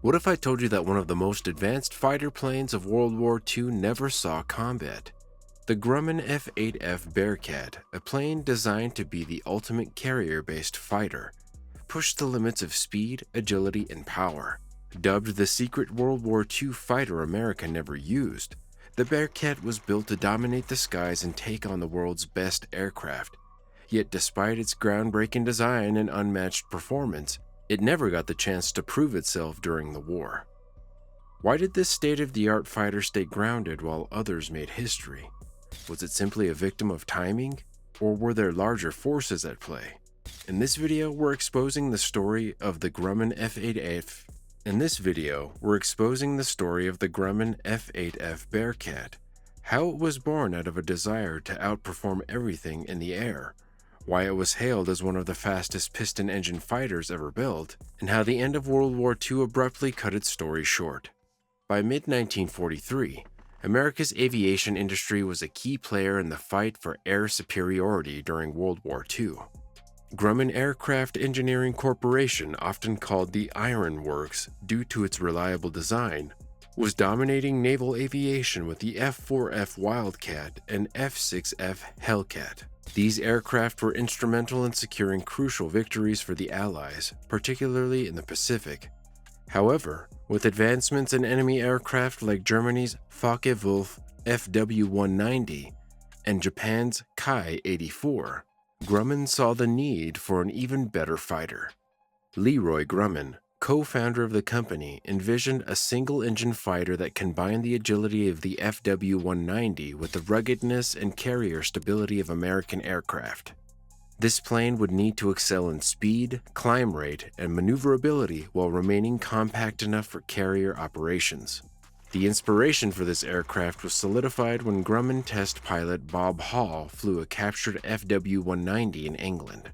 What if I told you that one of the most advanced fighter planes of World War II never saw combat? The Grumman F8F Bearcat, a plane designed to be the ultimate carrier-based fighter, pushed the limits of speed, agility, and power. Dubbed the secret World War II fighter America never used, the Bearcat was built to dominate the skies and take on the world's best aircraft. Yet despite its groundbreaking design and unmatched performance, it never got the chance to prove itself during the war. Why did this state-of-the-art fighter stay grounded while others made history? Was it simply a victim of timing, or were there larger forces at play? In this video, we're exposing the story of the Grumman F8F. F8F Bearcat, how it was born out of a desire to outperform everything in the air, why it was hailed as one of the fastest piston-engine fighters ever built, and how the end of World War II abruptly cut its story short. By mid-1943, America's aviation industry was a key player in the fight for air superiority during World War II. Grumman Aircraft Engineering Corporation, often called the Iron Works due to its reliable design, was dominating naval aviation with the F4F Wildcat and F6F Hellcat. These aircraft were instrumental in securing crucial victories for the Allies, particularly in the Pacific. However, with advancements in enemy aircraft like Germany's Focke-Wulf FW-190 and Japan's Kai-84, Grumman saw the need for an even better fighter. Leroy Grumman, co-founder of the company, envisioned a single-engine fighter that combined the agility of the FW-190 with the ruggedness and carrier stability of American aircraft. This plane would need to excel in speed, climb rate, and maneuverability while remaining compact enough for carrier operations. The inspiration for this aircraft was solidified when Grumman test pilot Bob Hall flew a captured FW-190 in England.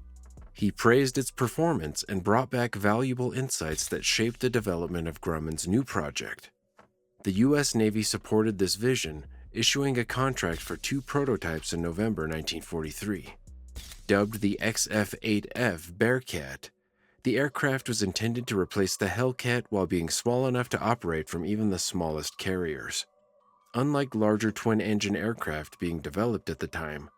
He praised its performance and brought back valuable insights that shaped the development of Grumman's new project. The U.S. Navy supported this vision, issuing a contract for 2 prototypes in November 1943. Dubbed the XF8F Bearcat, the aircraft was intended to replace the Hellcat while being small enough to operate from even the smallest carriers. Unlike larger twin-engine aircraft being developed at the time,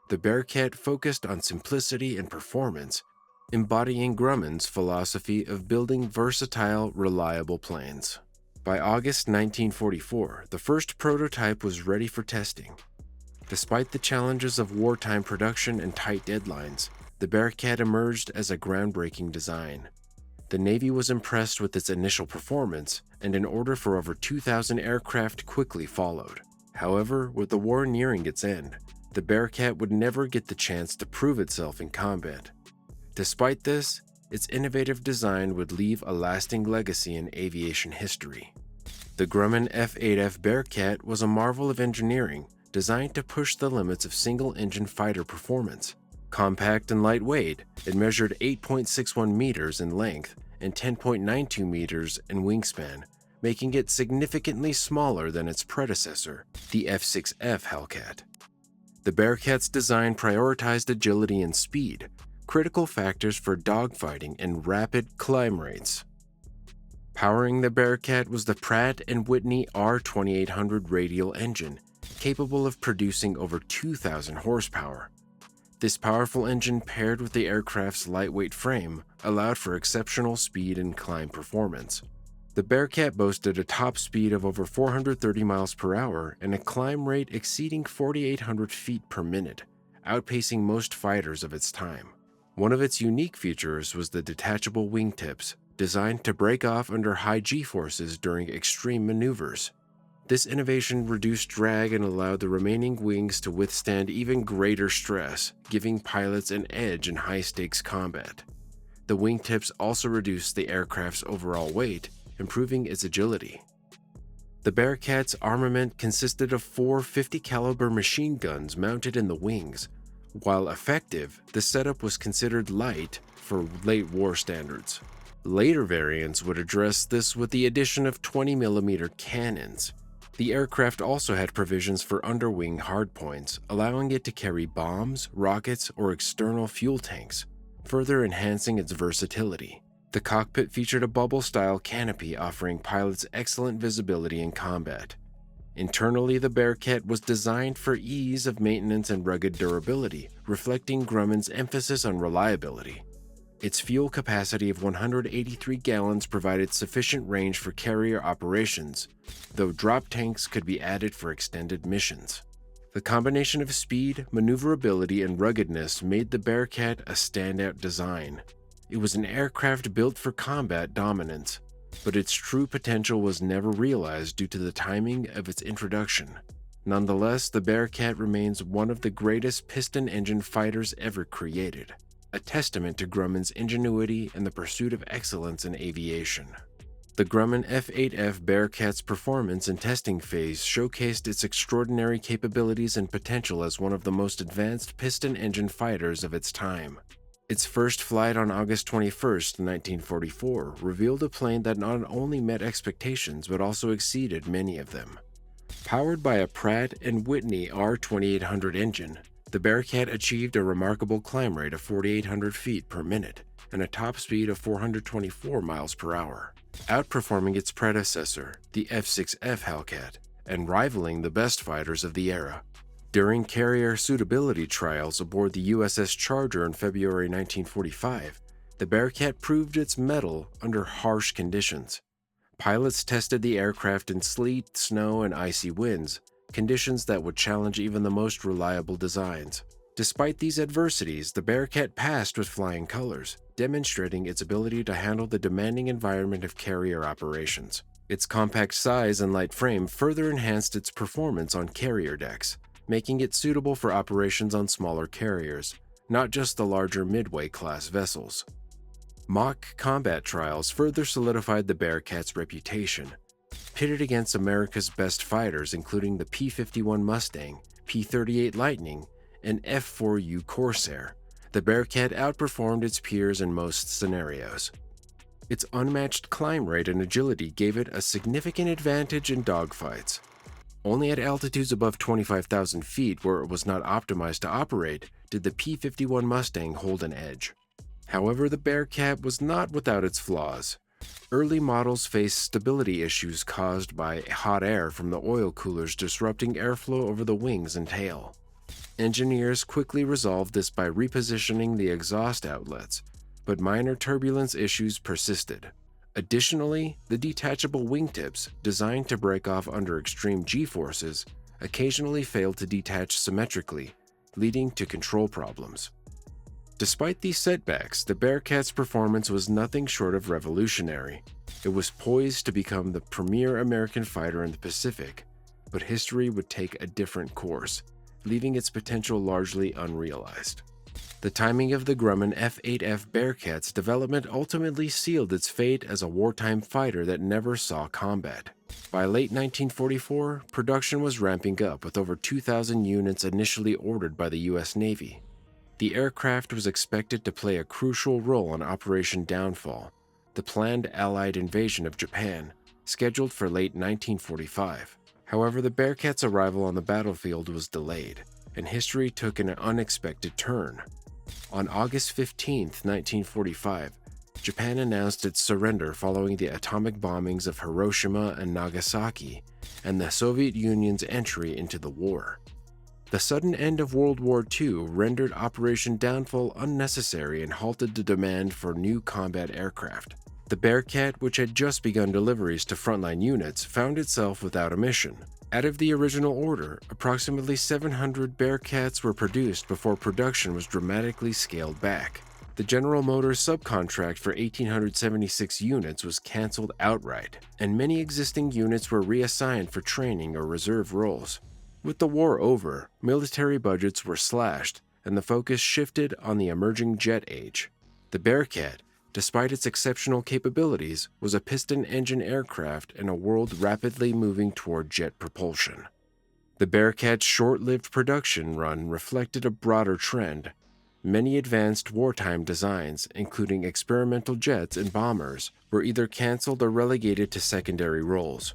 the Bearcat focused on simplicity and performance, embodying Grumman's philosophy of building versatile, reliable planes. By August 1944, the first prototype was ready for testing. Despite the challenges of wartime production and tight deadlines, the Bearcat emerged as a groundbreaking design. The Navy was impressed with its initial performance, and an order for over 2,000 aircraft quickly followed. However, with the war nearing its end, the Bearcat would never get the chance to prove itself in combat. Despite this, its innovative design would leave a lasting legacy in aviation history. The Grumman F8F Bearcat was a marvel of engineering, designed to push the limits of single-engine fighter performance. Compact and lightweight, it measured 8.61 meters in length and 10.92 meters in wingspan, making it significantly smaller than its predecessor, the F6F Hellcat. The Bearcat's design prioritized agility and speed, critical factors for dogfighting and rapid climb rates. Powering the Bearcat was the Pratt & Whitney R2800 radial engine, capable of producing over 2,000 horsepower. This powerful engine, paired with the aircraft's lightweight frame, allowed for exceptional speed and climb performance. The Bearcat boasted a top speed of over 430 miles per hour and a climb rate exceeding 4,800 feet per minute, outpacing most fighters of its time. One of its unique features was the detachable wingtips, designed to break off under high G-forces during extreme maneuvers. This innovation reduced drag and allowed the remaining wings to withstand even greater stress, giving pilots an edge in high-stakes combat. The wingtips also reduced the aircraft's overall weight, improving its agility. The Bearcat's armament consisted of 4 50-caliber machine guns mounted in the wings. While effective, the setup was considered light for late war standards. Later variants would address this with the addition of 20mm cannons. The aircraft also had provisions for underwing hardpoints, allowing it to carry bombs, rockets, or external fuel tanks, further enhancing its versatility. The cockpit featured a bubble-style canopy offering pilots excellent visibility in combat. Internally, the Bearcat was designed for ease of maintenance and rugged durability, reflecting Grumman's emphasis on reliability. Its fuel capacity of 183 gallons provided sufficient range for carrier operations, though drop tanks could be added for extended missions. The combination of speed, maneuverability, and ruggedness made the Bearcat a standout design. It was an aircraft built for combat dominance, but its true potential was never realized due to the timing of its introduction. Nonetheless, the Bearcat remains one of the greatest piston-engine fighters ever created, a testament to Grumman's ingenuity and the pursuit of excellence in aviation. The Grumman F8F Bearcat's performance and testing phase showcased its extraordinary capabilities and potential as one of the most advanced piston-engine fighters of its time. Its first flight on August 21, 1944, revealed a plane that not only met expectations but also exceeded many of them. Powered by a Pratt & Whitney R2800 engine, the Bearcat achieved a remarkable climb rate of 4,800 feet per minute and a top speed of 424 miles per hour, outperforming its predecessor, the F6F Hellcat, and rivaling the best fighters of the era. During carrier suitability trials aboard the USS Charger in February 1945, the Bearcat proved its mettle under harsh conditions. Pilots tested the aircraft in sleet, snow, and icy winds, conditions that would challenge even the most reliable designs. Despite these adversities, the Bearcat passed with flying colors, demonstrating its ability to handle the demanding environment of carrier operations. Its compact size and light frame further enhanced its performance on carrier decks, making it suitable for operations on smaller carriers, not just the larger Midway-class vessels. Mock combat trials further solidified the Bearcat's reputation. Pitted against America's best fighters including the P-51 Mustang, P-38 Lightning, and F-4U Corsair, the Bearcat outperformed its peers in most scenarios. Its unmatched climb rate and agility gave it a significant advantage in dogfights. Only at altitudes above 25,000 feet, where it was not optimized to operate, did the P-51 Mustang hold an edge. However, the Bearcat was not without its flaws. Early models faced stability issues caused by hot air from the oil coolers disrupting airflow over the wings and tail. Engineers quickly resolved this by repositioning the exhaust outlets, but minor turbulence issues persisted. Additionally, the detachable wingtips, designed to break off under extreme G-forces, occasionally failed to detach symmetrically, leading to control problems. Despite these setbacks, the Bearcat's performance was nothing short of revolutionary. It was poised to become the premier American fighter in the Pacific, but history would take a different course, leaving its potential largely unrealized. The timing of the Grumman F8F Bearcat's development ultimately sealed its fate as a wartime fighter that never saw combat. By late 1944, production was ramping up with over 2,000 units initially ordered by the U.S. Navy. The aircraft was expected to play a crucial role in Operation Downfall, the planned Allied invasion of Japan, scheduled for late 1945. However, the Bearcat's arrival on the battlefield was delayed, and history took an unexpected turn. On August 15, 1945, Japan announced its surrender following the atomic bombings of Hiroshima and Nagasaki and the Soviet Union's entry into the war. The sudden end of World War II rendered Operation Downfall unnecessary and halted the demand for new combat aircraft. The Bearcat, which had just begun deliveries to frontline units, found itself without a mission. Out of the original order, approximately 700 Bearcats were produced before production was dramatically scaled back. The General Motors subcontract for 1,876 units was canceled outright, and many existing units were reassigned for training or reserve roles. With the war over, military budgets were slashed, and the focus shifted on the emerging jet age. The Bearcat, despite its exceptional capabilities, was a piston-engine aircraft in a world rapidly moving toward jet propulsion. The Bearcat's short-lived production run reflected a broader trend. Many advanced wartime designs, including experimental jets and bombers, were either canceled or relegated to secondary roles.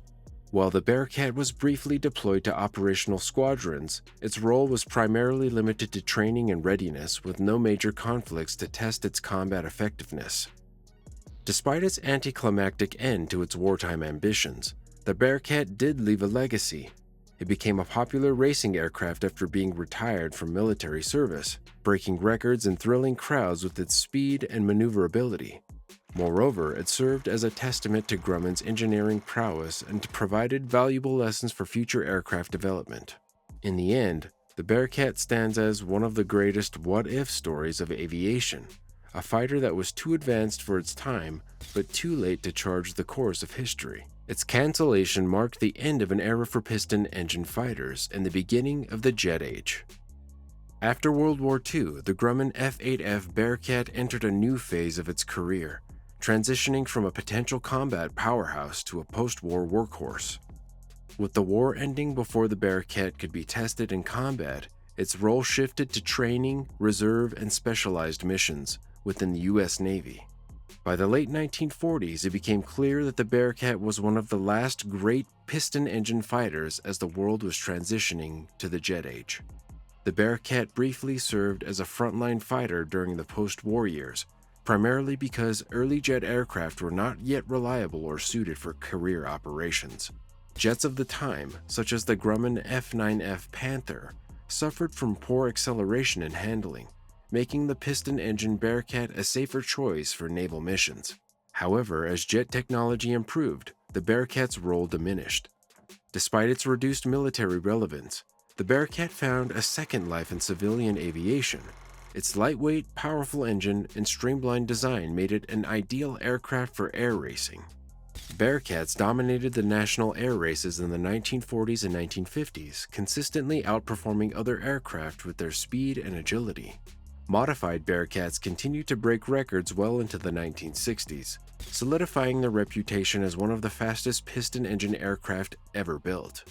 While the Bearcat was briefly deployed to operational squadrons, its role was primarily limited to training and readiness, with no major conflicts to test its combat effectiveness. Despite its anticlimactic end to its wartime ambitions, the Bearcat did leave a legacy. It became a popular racing aircraft after being retired from military service, breaking records and thrilling crowds with its speed and maneuverability. Moreover, it served as a testament to Grumman's engineering prowess and provided valuable lessons for future aircraft development. In the end, the Bearcat stands as one of the greatest what-if stories of aviation, a fighter that was too advanced for its time, but too late to charge the course of history. Its cancellation marked the end of an era for piston-engine fighters and the beginning of the jet age. After World War II, the Grumman F8F Bearcat entered a new phase of its career, transitioning from a potential combat powerhouse to a post-war workhorse. With the war ending before the Bearcat could be tested in combat, its role shifted to training, reserve, and specialized missions within the U.S. Navy. By the late 1940s, it became clear that the Bearcat was one of the last great piston-engine fighters as the world was transitioning to the jet age. The Bearcat briefly served as a frontline fighter during the post-war years, primarily because early jet aircraft were not yet reliable or suited for career operations. Jets of the time, such as the Grumman F9F Panther, suffered from poor acceleration and handling, making the piston-engine Bearcat a safer choice for naval missions. However, as jet technology improved, the Bearcat's role diminished. Despite its reduced military relevance, the Bearcat found a second life in civilian aviation. Its lightweight, powerful engine and streamlined design made it an ideal aircraft for air racing. Bearcats dominated the national air races in the 1940s and 1950s, consistently outperforming other aircraft with their speed and agility. Modified Bearcats continued to break records well into the 1960s, solidifying their reputation as one of the fastest piston-engine aircraft ever built.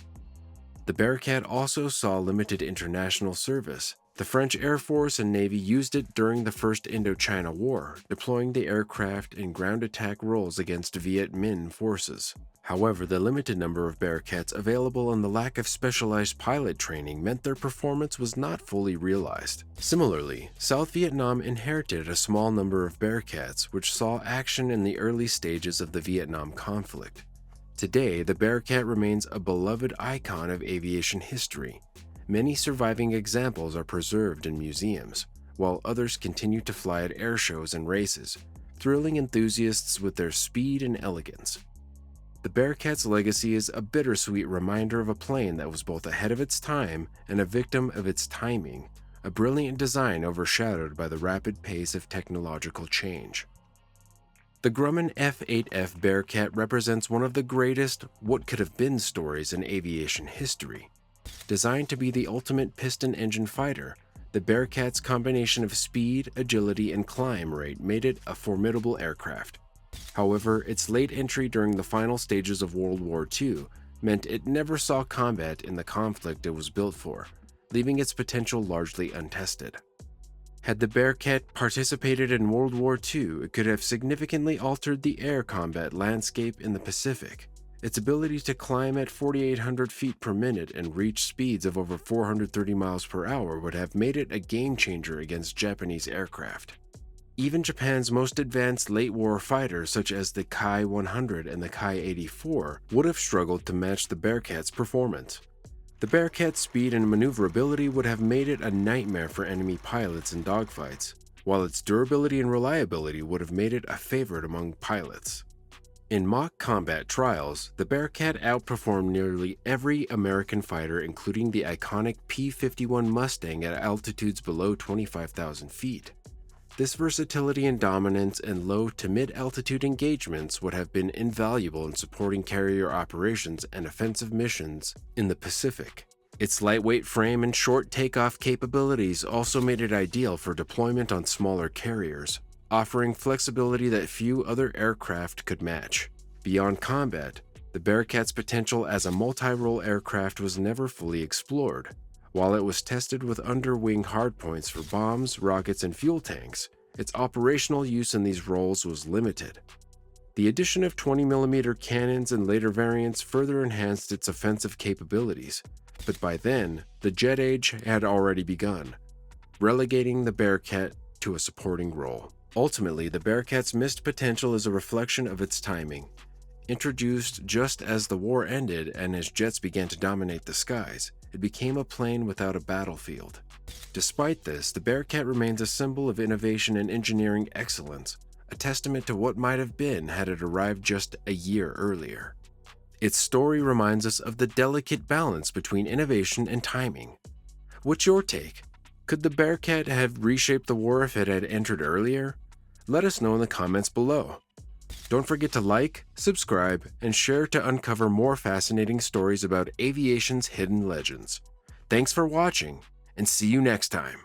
The Bearcat also saw limited international service. The French Air Force and Navy used it during the First Indochina War, deploying the aircraft in ground attack roles against Viet Minh forces. However, the limited number of Bearcats available and the lack of specialized pilot training meant their performance was not fully realized. Similarly, South Vietnam inherited a small number of Bearcats, which saw action in the early stages of the Vietnam conflict. Today, the Bearcat remains a beloved icon of aviation history. Many surviving examples are preserved in museums, while others continue to fly at air shows and races, thrilling enthusiasts with their speed and elegance. The Bearcat's legacy is a bittersweet reminder of a plane that was both ahead of its time and a victim of its timing, a brilliant design overshadowed by the rapid pace of technological change. The Grumman F8F Bearcat represents one of the greatest what-could-have-been stories in aviation history. Designed to be the ultimate piston-engine fighter, the Bearcat's combination of speed, agility, and climb rate made it a formidable aircraft. However, its late entry during the final stages of World War II meant it never saw combat in the conflict it was built for, leaving its potential largely untested. Had the Bearcat participated in World War II, it could have significantly altered the air combat landscape in the Pacific. Its ability to climb at 4,800 feet per minute and reach speeds of over 430 miles per hour would have made it a game-changer against Japanese aircraft. Even Japan's most advanced late-war fighters such as the Ki-100 and the Ki-84 would have struggled to match the Bearcat's performance. The Bearcat's speed and maneuverability would have made it a nightmare for enemy pilots in dogfights, while its durability and reliability would have made it a favorite among pilots. In mock combat trials, the Bearcat outperformed nearly every American fighter, including the iconic P-51 Mustang at altitudes below 25,000 feet. This versatility and dominance in low to mid-altitude engagements would have been invaluable in supporting carrier operations and offensive missions in the Pacific. Its lightweight frame and short takeoff capabilities also made it ideal for deployment on smaller carriers, offering flexibility that few other aircraft could match. Beyond combat, the Bearcat's potential as a multi-role aircraft was never fully explored. While it was tested with under-wing hardpoints for bombs, rockets, and fuel tanks, its operational use in these roles was limited. The addition of 20mm cannons and later variants further enhanced its offensive capabilities, but by then, the jet age had already begun, relegating the Bearcat to a supporting role. Ultimately, the Bearcat's missed potential is a reflection of its timing. Introduced just as the war ended and as jets began to dominate the skies, it became a plane without a battlefield. Despite this, the Bearcat remains a symbol of innovation and engineering excellence, a testament to what might have been had it arrived just a year earlier. Its story reminds us of the delicate balance between innovation and timing. What's your take? Could the Bearcat have reshaped the war if it had entered earlier? Let us know in the comments below. Don't forget to like, subscribe, and share to uncover more fascinating stories about aviation's hidden legends. Thanks for watching, and see you next time.